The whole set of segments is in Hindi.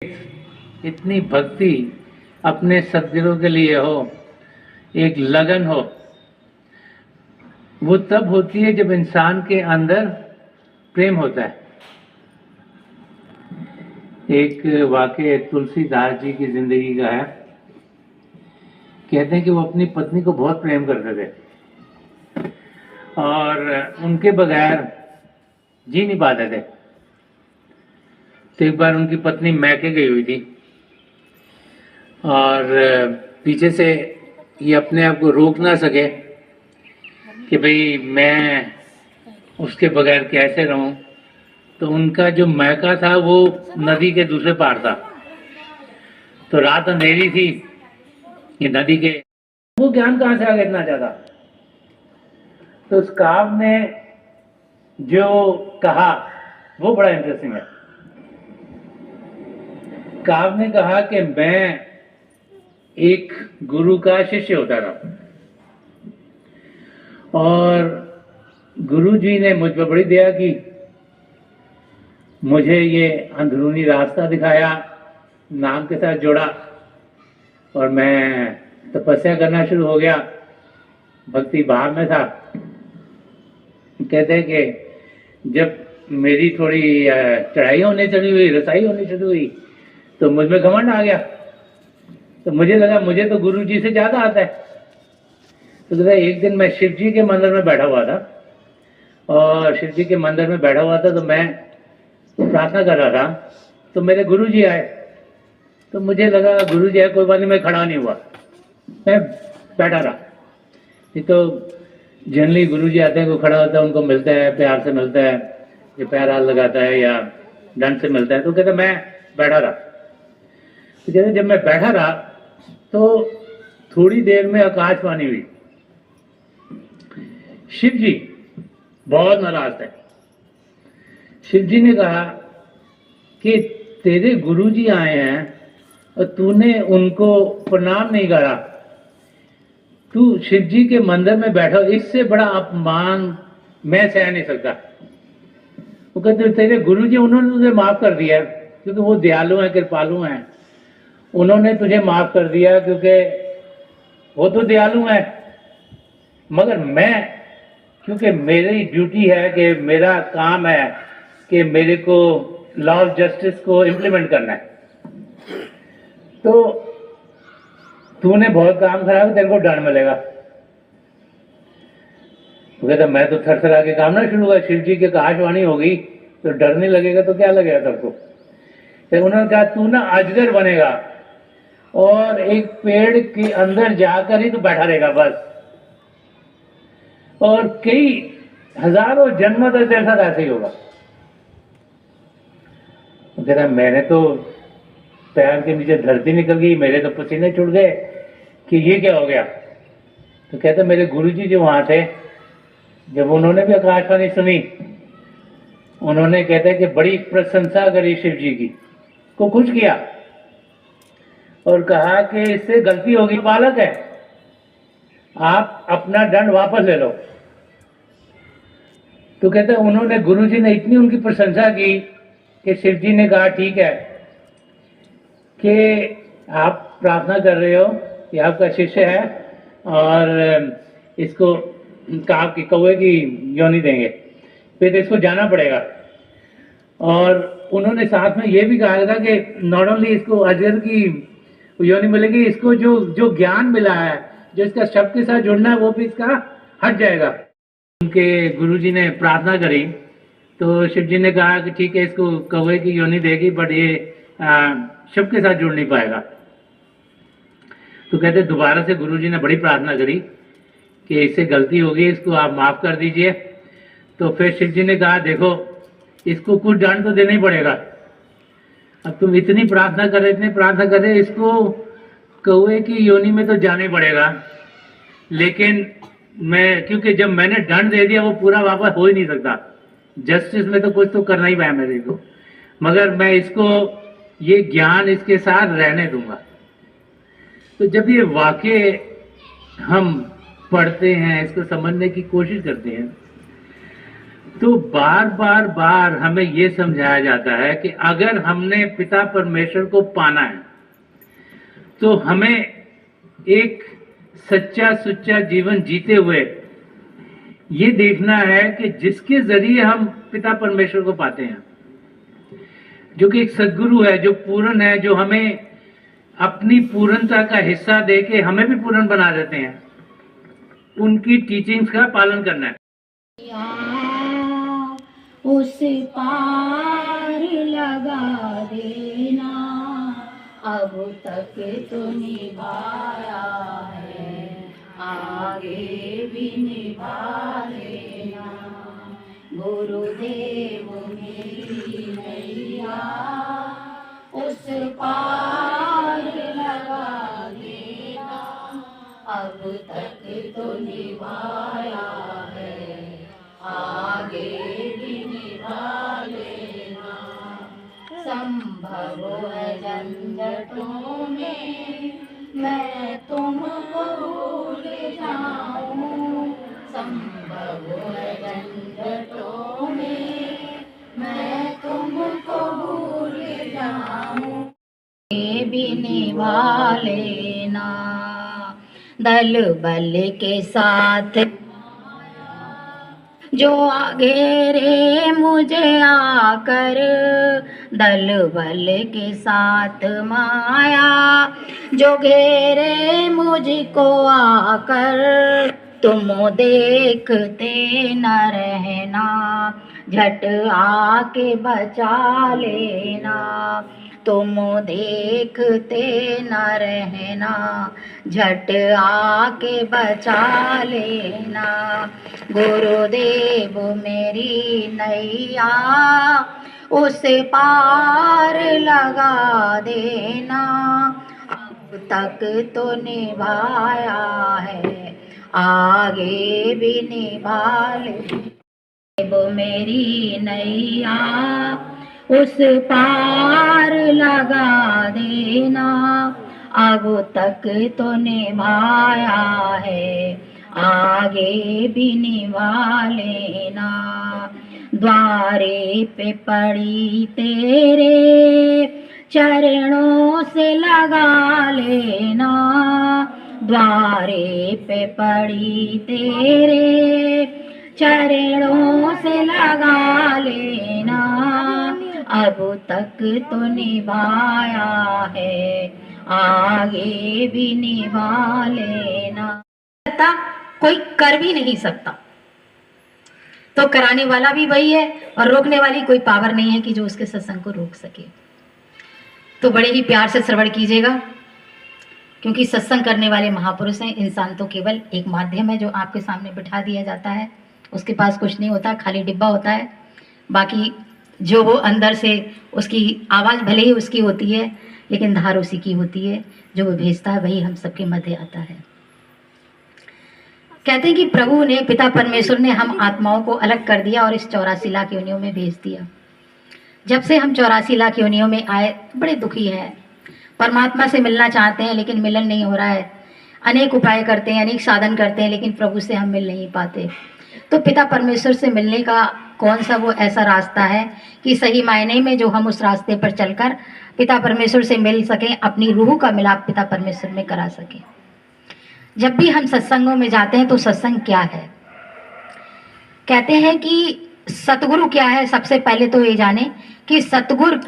इतनी भक्ति अपने सदगुरु के लिए हो, एक लगन हो, वो तब होती है जब इंसान के अंदर प्रेम होता है। एक वाक़या तुलसीदास जी की ज़िंदगी का है। कहते हैं कि वो अपनी पत्नी को बहुत प्रेम करते थे और उनके बगैर जी नहीं पाते थे। तो एक बार उनकी पत्नी मैके गई हुई थी और पीछे से ये अपने आप को रोक ना सके कि भाई मैं उसके बगैर कैसे रहूं। तो उनका जो मैका था वो नदी के दूसरे पार था। तो रात अंधेरी थी, ये नदी के वो ज्ञान कहाँ से आ गया इतना ज़्यादा। तो उस काव ने जो कहा वो बड़ा इंटरेस्टिंग है। काव ने कहा कि मैं एक गुरु का शिष्य होता था और गुरु जी ने मुझ पर बड़ी दया की, मुझे ये अंदरूनी रास्ता दिखाया, नाम के साथ जोड़ा और मैं तपस्या करना शुरू हो गया, भक्ति भाव में था। कहते हैं कि जब मेरी थोड़ी चढ़ाई होने चली हुई, रसाई होनी शुरू हुई, तो मुझ में घमंड आ गया। तो मुझे लगा मुझे तो गुरु जी से ज़्यादा आता है। तो कहता एक दिन मैं शिव जी के मंदिर में बैठा हुआ था और शिव जी के मंदिर में बैठा हुआ था तो मैं प्रार्थना कर रहा था। तो मेरे गुरु जी आए, तो मुझे लगा गुरु जी आए, कोई बात नहीं, मैं खड़ा नहीं हुआ, मैं बैठा रहा। ये तो जनरली गुरु जी आते हैं, कोई खड़ा होता है, उनको मिलता है, प्यार से मिलता है, ये प्यार हाथ लगाता है या दंड से मिलता है। तो कहते मैं बैठा रहा। तो कहते जब मैं बैठा रहा तो थोड़ी देर में आकाशवाणी हुई। शिव जी बहुत नाराज थे। शिव जी ने कहा कि तेरे गुरुजी आए हैं और तूने उनको प्रणाम नहीं करा, तू शिव जी के मंदिर में बैठा, इससे बड़ा अपमान मैं सह नहीं सकता। वो कहते तेरे गुरुजी उन्होंने तुझे माफ कर दिया क्योंकि वो दयालु हैं, कृपालु हैं, उन्होंने तुझे माफ कर दिया क्योंकि वो तो दयालु हैं, मगर मैं, क्योंकि मेरी ड्यूटी है कि मेरा काम है कि मेरे को लॉ ऑफ जस्टिस को इम्प्लीमेंट करना है, तो तूने बहुत काम खराब, तेरे को दंड मिलेगा। तो कहता मैं तो थरथरा के काम ना शुरू हुआ, शिव जी की आकाशवाणी होगी तो डरने लगेगा तो क्या लगेगा तेरे को। तो उन्होंने कहा तू ना अजगर बनेगा और एक पेड़ के अंदर जाकर ही तू बैठा रहेगा बस, और कई हजारों जन्मों तक तेरे साथ ऐसे ही होगा। कहता मैंने तो पैर के नीचे धरती निकल गई, मेरे तो पसीने छूट गए कि ये क्या हो गया। तो कहते मेरे गुरुजी जो वहां थे, जब उन्होंने भी आकाशवाणी सुनी, उन्होंने कहते कि बड़ी प्रशंसा करी शिव जी की, को खुश किया और कहा कि इससे गलती होगी, बालक है, आप अपना दंड वापस ले लो। तो कहते उन्होंने गुरुजी ने इतनी उनकी प्रशंसा की कि शिव जी ने कहा ठीक है कि आप प्रार्थना कर रहे हो, ये आपका शिष्य है और इसको काव की कौवे की योनि देंगे, फिर इसको जाना पड़ेगा। और उन्होंने साथ में ये भी कहा था कि नॉट ओनली इसको अजगर की योनि मिलेगी, इसको जो जो ज्ञान मिला है, जो इसका शब्द के साथ जुड़ना है, वो भी इसका हट जाएगा। उनके गुरुजी ने प्रार्थना करी तो शिव जी ने कहा कि ठीक है, इसको कौवे की योनि देगी, बट ये शब्द के साथ जुड़ नहीं पाएगा। तो कहते दोबारा से गुरुजी ने बड़ी प्रार्थना करी कि इससे गलती होगी, इसको आप माफ कर दीजिए। तो फिर शिव जी ने कहा देखो, इसको कुछ दंड तो देना ही पड़ेगा, अब तुम इतनी प्रार्थना कर रहे, इतनी प्रार्थना कर रहे, इसको कौवे की योनि में तो जाना ही पड़ेगा। लेकिन मैं, क्योंकि जब मैंने दंड दे दिया वो पूरा वापस हो ही नहीं सकता, जस्टिस में तो कुछ तो करना ही है मेरे को, मगर मैं इसको ये ज्ञान इसके साथ रहने दूंगा। तो जब ये वाक्य हम पढ़ते हैं, इसको समझने की कोशिश करते हैं, तो बार बार बार हमें ये समझाया जाता है कि अगर हमने पिता परमेश्वर को पाना है तो हमें एक सच्चा सुच्चा जीवन जीते हुए ये देखना है कि जिसके जरिए हम पिता परमेश्वर को पाते हैं, जो कि एक सदगुरु है, जो पूर्ण है, जो हमें अपनी पूर्णता का हिस्सा देके हमें भी पूर्ण बना देते हैं, उनकी टीचिंग्स का पालन करना है। उस पार लगा देना, अब तक तो निभाया है, आगे भी निभा लेना। गुरुदेव मेरी नैया उस पार लगा देना, अब तक तो निभाया है, आगे भी निभा लेना। संभव है झंझटों में मैं तुमको भूल जाऊं, संभव है झंझटों में मैं तुमको भूल जाऊं, ये भी निभा लेना। दल बल के साथ जो आगे रे मुझे आकर, दल बल के साथ माया जो घेरे मुझको आकर, तुम देखते न रहना, झट आके बचा लेना। तुम देखते न रहना, झट आके बचा लेना। गुरुदेव मेरी नैया उस पार लगा देना, अब तक तो निभाया है, आगे भी निभा ले। वो मेरी नैया उस पार लगा देना, अब तक तो निभाया है, आगे भी निभा लेना। द्वारे पे पड़ी तेरे चरणों से लगा लेना, द्वारे पे पड़ी तेरे चरणों से लगा लेना, अब तक तो निभाया है, आगे भी निभा लेना। कोई कर भी नहीं सकता, तो कराने वाला भी वही है और रोकने वाली कोई पावर नहीं है कि जो उसके सत्संग को रोक सके। तो बड़े ही प्यार से श्रवण कीजिएगा, क्योंकि सत्संग करने वाले महापुरुष हैं। इंसान तो केवल एक माध्यम है जो आपके सामने बिठा दिया जाता है, उसके पास कुछ नहीं होता, खाली डिब्बा होता है। बाकी जो वो अंदर से उसकी आवाज़ भले ही उसकी होती है, लेकिन धार उसी की होती है, जो वो भेजता है वही हम सबके मध्य आता है। कहते हैं कि प्रभु ने, पिता परमेश्वर ने हम आत्माओं को अलग कर दिया और इस 84 लाख योनियों में भेज दिया। जब से हम 84 लाख योनियों में आए बड़े दुखी हैं, परमात्मा से मिलना चाहते हैं लेकिन मिलन नहीं हो रहा है, अनेक उपाय करते हैं, अनेक साधन करते हैं, लेकिन प्रभु से हम मिल नहीं पाते। तो पिता परमेश्वर से मिलने का कौन सा वो ऐसा रास्ता है कि सही मायने में जो हम उस रास्ते पर चलकर पिता परमेश्वर से मिल सकें, अपनी रूह का मिलाप पिता परमेश्वर में करा सकें। जब भी हम सत्संगों में जाते हैं तो सत्संग क्या है, कहते हैं कि सतगुरु क्या है। सबसे पहले तो ये जाने कि सतगुरु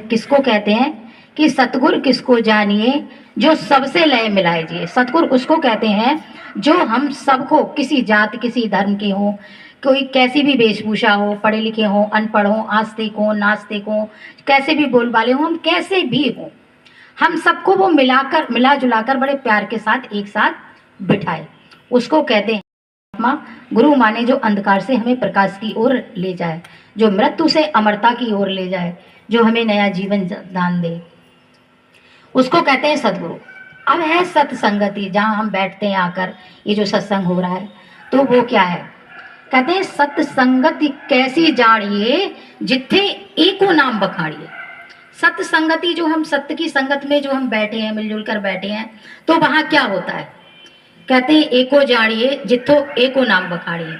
किसको कहते हैं, कि सतगुरु किसको जानिए जो सबसे लय मिलाए जिए। सतगुरु उसको कहते हैं जो हम सबको, किसी जात किसी धर्म के हो, कोई कैसी भी वेशभूषा हो, पढ़े लिखे हो, अनपढ़ हो, आस्तिक हो, नास्तिक हो, कैसे भी बोलबाले हो, हम कैसे भी हो, हम सबको वो मिलाकर, मिला जुलाकर बड़े प्यार के साथ एक साथ बिठाए, उसको कहते हैं आत्मा। गुरु माने जो अंधकार से हमें प्रकाश की ओर ले जाए, जो मृत्यु से अमरता की ओर ले जाए, जो हमें नया जीवन दान दे, उसको कहते हैं सदगुरु। अब है सत्संगति, जहाँ हम बैठते हैं आकर, ये जो सत्संग हो रहा है, तो वो क्या है, कहते हैं सत्संगति कैसी जानिए जिथे एको नाम बखाड़िए। सत्संगति, जो हम सत्य की संगत में जो हम बैठे हैं, मिलजुल कर बैठे हैं, तो वहाँ क्या होता है, कहते हैं एको जानिए जिथो एको नाम बखाड़िए।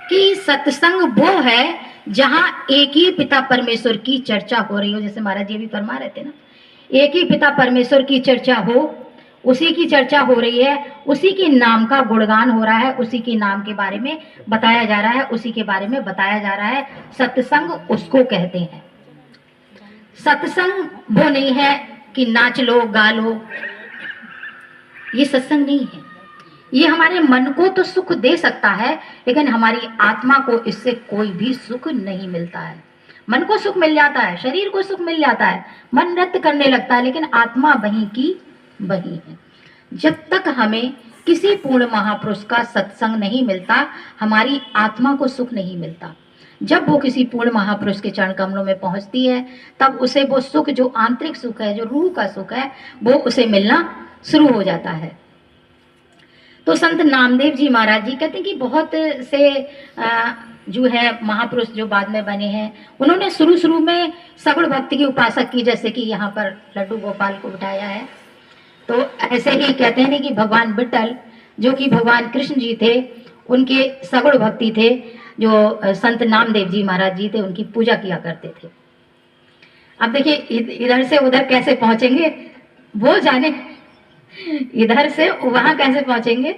कि सत्संग वो है जहां एक ही पिता परमेश्वर की चर्चा हो रही हो, जैसे महाराज जी भी फरमा रहे थे ना, एक ही पिता परमेश्वर की चर्चा हो, उसी की चर्चा हो रही है, उसी के नाम का गुणगान हो रहा है, उसी के नाम के बारे में बताया जा रहा है, उसी के बारे में बताया जा रहा है। सत्संग उसको कहते हैं। सत्संग वो नहीं है कि नाच लो गा लो, ये सत्संग नहीं है। ये हमारे मन को तो सुख दे सकता है, लेकिन हमारी आत्मा को इससे कोई भी सुख नहीं मिलता है। मन को सुख मिल जाता है, शरीर को सुख मिल जाता है, मन नृत्य करने लगता है, लेकिन आत्मा वहीं की वहीं है। जब तक हमें किसी पूर्ण महापुरुष का सत्संग नहीं मिलता, हमारी आत्मा को सुख नहीं मिलता। जब वो किसी पूर्ण महापुरुष के चरण कमलों में पहुंचती है, तब उसे वो सुख, जो आंतरिक सुख है, जो रूह का सुख है, वो उसे मिलना शुरू हो जाता है। तो संत नामदेव जी महाराज जी कहते हैं कि बहुत से जो है महापुरुष जो बाद में बने हैं, उन्होंने शुरू में सगुण भक्ति की उपासक की, जैसे कि यहाँ पर लड्डू गोपाल को बिठाया है। तो ऐसे ही कहते हैं कि भगवान विठल जो कि भगवान कृष्ण जी थे, उनके सगुण भक्ति थे, जो संत नामदेव जी महाराज जी थे, उनकी पूजा किया करते थे। अब देखिए इधर से उधर कैसे पहुंचेंगे वो जाने, इधर से वहां कैसे पहुंचेंगे।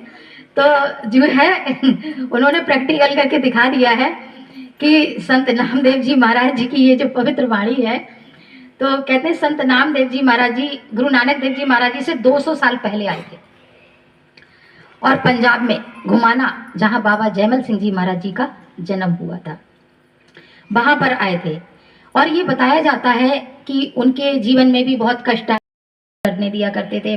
तो जो है उन्होंने प्रैक्टिकल करके दिखा दिया है कि संत नामदेव जी महाराज जी की ये जो पवित्र वाणी है, तो कहते हैं संत नामदेव जी महाराज जी गुरु नानक देव जी महाराज जी से 200 साल पहले आए थे, और पंजाब में घुमाना, जहां बाबा जयमल सिंह जी महाराज जी का जन्म हुआ था, वहां पर आए थे। और ये बताया जाता है कि उनके जीवन में भी बहुत कष्ट करने दिया करते थे,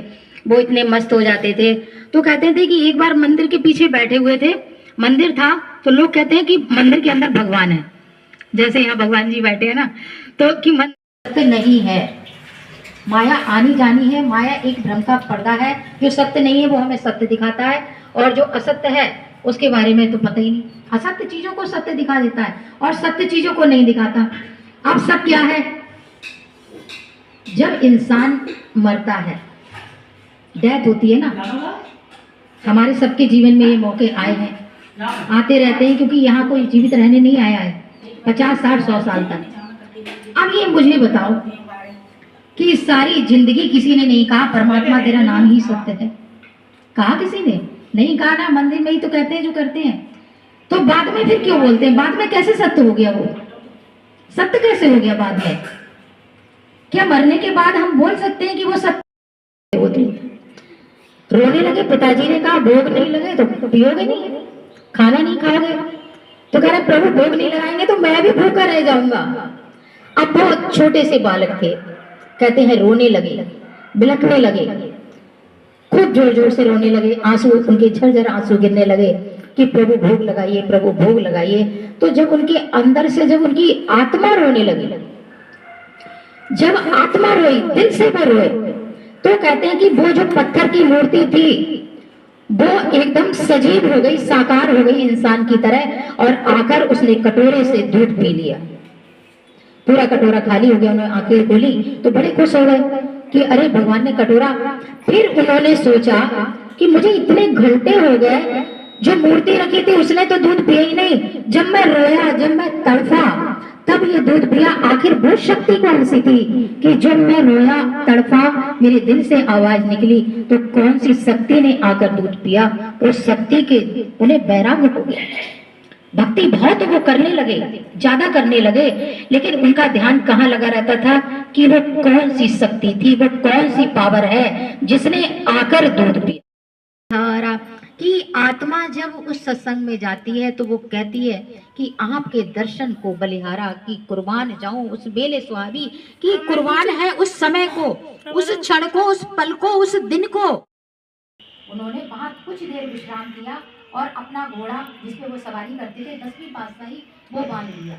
वो इतने मस्त हो जाते थे। तो कहते थे कि एक बार मंदिर के पीछे बैठे हुए थे, मंदिर था, तो लोग कहते हैं कि मंदिर के अंदर भगवान है, जैसे यहाँ भगवान जी बैठे हैं ना, तो कि मंदिर सत्य नहीं है, माया आनी जानी है, माया एक भ्रम का पर्दा है, जो सत्य नहीं है वो हमें सत्य दिखाता है, और जो असत्य है उसके बारे में तो पता ही नहीं। असत्य चीजों को सत्य दिखा देता है और सत्य चीजों को नहीं दिखाता। अब सब क्या है, जब इंसान मरता है, डेथ होती है ना, हमारे सबके जीवन में ये मौके आए हैं, आते रहते हैं, क्योंकि यहाँ कोई जीवित रहने नहीं आया है 50, 60, 100 साल तक। अब ये मुझे बताओ कि सारी जिंदगी किसी ने नहीं कहा परमात्मा तेरा नाम ही सत्य है, कहा किसी ने नहीं कहा ना, मंदिर में ही तो कहते हैं जो करते हैं। तो बाद में फिर क्यों बोलते हैं, बाद में कैसे सत्य हो गया, वो सत्य कैसे हो गया बाद में? क्या मरने के बाद हम बोल सकते हैं कि वो सत्य होती? रोने लगे, पिताजी ने कहा भोग नहीं लगे तो पियोगे नहीं, खाना नहीं खाओगे, तो कह रहे प्रभु भोग नहीं लगाएंगे तो मैं भी भूखा रह जाऊंगा। अब बहुत छोटे से बालक थे, कहते हैं रोने लगे, बिलखने लगे, खूब जोर जोर से रोने लगे, आंसू उनके झरझर आंसू गिरने लगे कि प्रभु भोग लगाइए, प्रभु भोग लगाइए। तो जब उनके अंदर से, जब उनकी आत्मा रोने लगी, जब आत्मा रोई, दिल से वो रोए, तो कहते हैं कि वो जो पत्थर की मूर्ति थी वो एकदम सजीव हो गई, साकार हो गई इंसान की तरह, और आकर उसने कटोरे से दूध पी लिया, पूरा कटोरा खाली हो गया। उन्होंने आंखें खोली तो बड़े खुश हो गए कि अरे भगवान ने कटोरा। फिर उन्होंने सोचा कि मुझे इतने घंटे हो गए, जो मूर्ति रखी थी उसने तो दूध पिया ही नहीं, जब मैं रोया, जब मैं तड़फा, तब ये दूध पिया। आखिर वो शक्ति कौन सी थी कि जब मैं रोया, तड़फा, मेरे दिल से आवाज निकली, तो कौन सी शक्ति ने आकर दूध पिया? उस शक्ति के उन्हें वैराग्य हो गया, भक्ति बहुत वो करने लगे, ज्यादा करने लगे, लेकिन उनका ध्यान कहाँ लगा रहता था कि वो कौन सी शक्ति थी, वो कौन सी पावर है जिसने आकर दूध पिया। कि आत्मा जब उस सत्संग में जाती है तो वो कहती है कि आपके दर्शन को बलिहारा, कि कुर्बान जाऊं उस बेले सुहावी, कि कुर्बान है उस समय को, उस क्षण को, उस पल को, उस दिन को। उन्होंने वहां कुछ देर विश्राम किया और अपना घोड़ा जिसपे वो सवारी करते थे, 10वीं पातशाही, वो बांध लिया।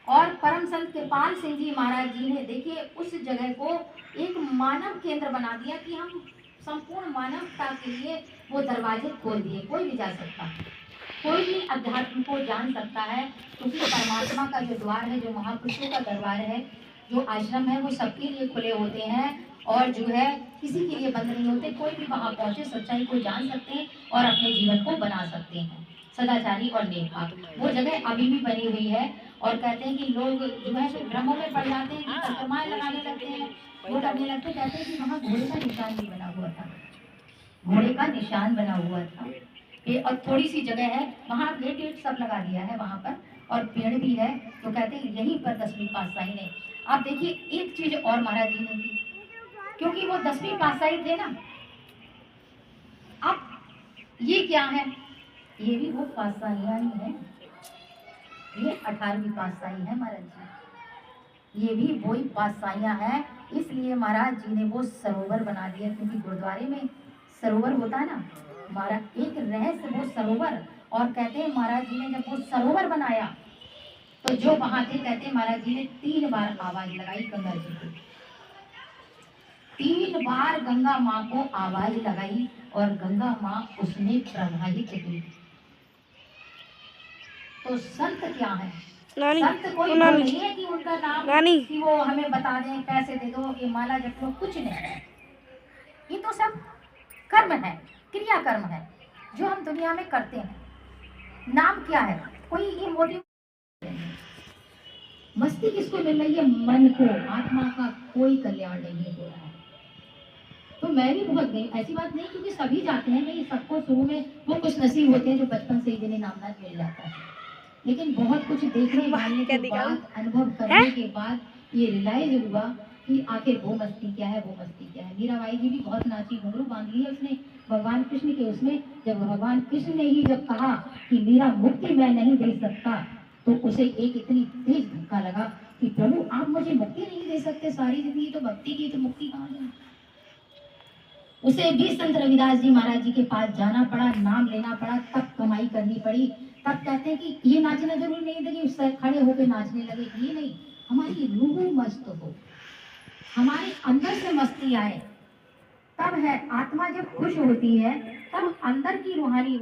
और परम संत कृपाल सिंह जी महाराज जी ने, देखिए, उस जगह को एक मानव केंद्र बना दिया कि हम संपूर्ण मानवता के लिए वो दरवाजे खोल दिए, कोई भी जा सकता है, कोई भी अध्यात्म को जान सकता है, क्योंकि परमात्मा का जो द्वार है, जो महापुरुषों का दरबार है, जो आश्रम है, वो सबके लिए खुले होते हैं, और जो है किसी के लिए बंद नहीं होते। कोई भी वहां पहुंचे, सच्चाई को जान सकते हैं और अपने जीवन को बना सकते हैं। सदाचारी और नेक। वो जगह अभी भी बनी हुई है और कहते हैं कि लोग जो है फिर भ्रमों में पड़ जाते हैं, परिक्रमाएं लगाने लगते हैं, वो करने लगते हैं। कहते हैं कि वहाँ घोड़े का निशान भी बना हुआ था, घोड़े का निशान बना हुआ था। ये और थोड़ी सी जगह है वहाँ, गेट वेट सब लगा दिया है वहाँ पर, और पेड़ भी है। तो कहते हैं यहीं पर 10वीं पातशाही ने, आप देखिए एक चीज और महाराज जी ने की, क्योंकि वो 10वीं पातशाही थे ना। अब ये क्या है, ये भी वो पातशाहियाँ ही है, ये 18वीं पातशाही है महाराज जी, ये भी वही पातशाहियाँ हैं। इसलिए महाराज जी ने वो सरोवर बना दिया, क्योंकि गुरुद्वारे में सरोवर होता है ना, महाराज एक रहस्य वो सरोवर। और कहते हैं महाराज जी ने जब वो सरोवर बनाया तो जो वहां थे, कहते हैं महाराज जी ने 3 बार आवाज लगाई गंगा जी को, 3 बार गंगा माँ को आवाज लगाई और गंगा माँ उसमें प्रवाहित हुई। तो संत क्या है, संत कोई वो नहीं है कि उनका नाम कि वो हमें बता दें, पैसे दे दो, ये माला जप लो, कुछ नहीं है। ये तो सब कर्म है, क्रिया कर्म है जो हम दुनिया में करते हैं। नाम क्या है, कोई ये मोटिव, मस्ती किसको मिल रही है, मन को, आत्मा का कोई कल्याण नहीं हो रहा है। तो मैं भी बहुत गई, ऐसी बात नहीं, क्योंकि सभी जाते हैं, नहीं सबको शुरू में वो कुछ नसीब होते हैं जो बचपन से ही जिन्हें नामनाथ मिल जाता है, लेकिन बहुत कुछ देखने जानने के बाद, अनुभव करने के बाद ये रियलाइज हुआ कि आखिर वो मस्ती क्या है, वो मस्ती क्या है। मीराबाई जी भी बहुत नाची, घुंघरू बांध लिया उसने भगवान कृष्ण के उसमें। जब भगवान कृष्ण ने ही जब कहा कि मेरा मुक्ति मैं नहीं दे सकता, तो उसे एक इतनी तेज धक्का लगा कि प्रभु आप मुझे मुक्ति नहीं दे सकते, सारी जिंदगी तो भक्ति की, तो मुक्ति कहाँ जाए। उसे भी संत रविदास जी महाराज जी के पास जाना पड़ा, नाम लेना पड़ा, तब कमाई करनी पड़ी। तब कहते हैं कि ये नाचना जरूरी नहीं था कि उससे खड़े होकर नाचने लगे, ये नहीं, हमारी रूह मस्त हो, हमारे अंदर से मस्ती आए, तब है। आत्मा जब खुश होती है तब अंदर की रूहानी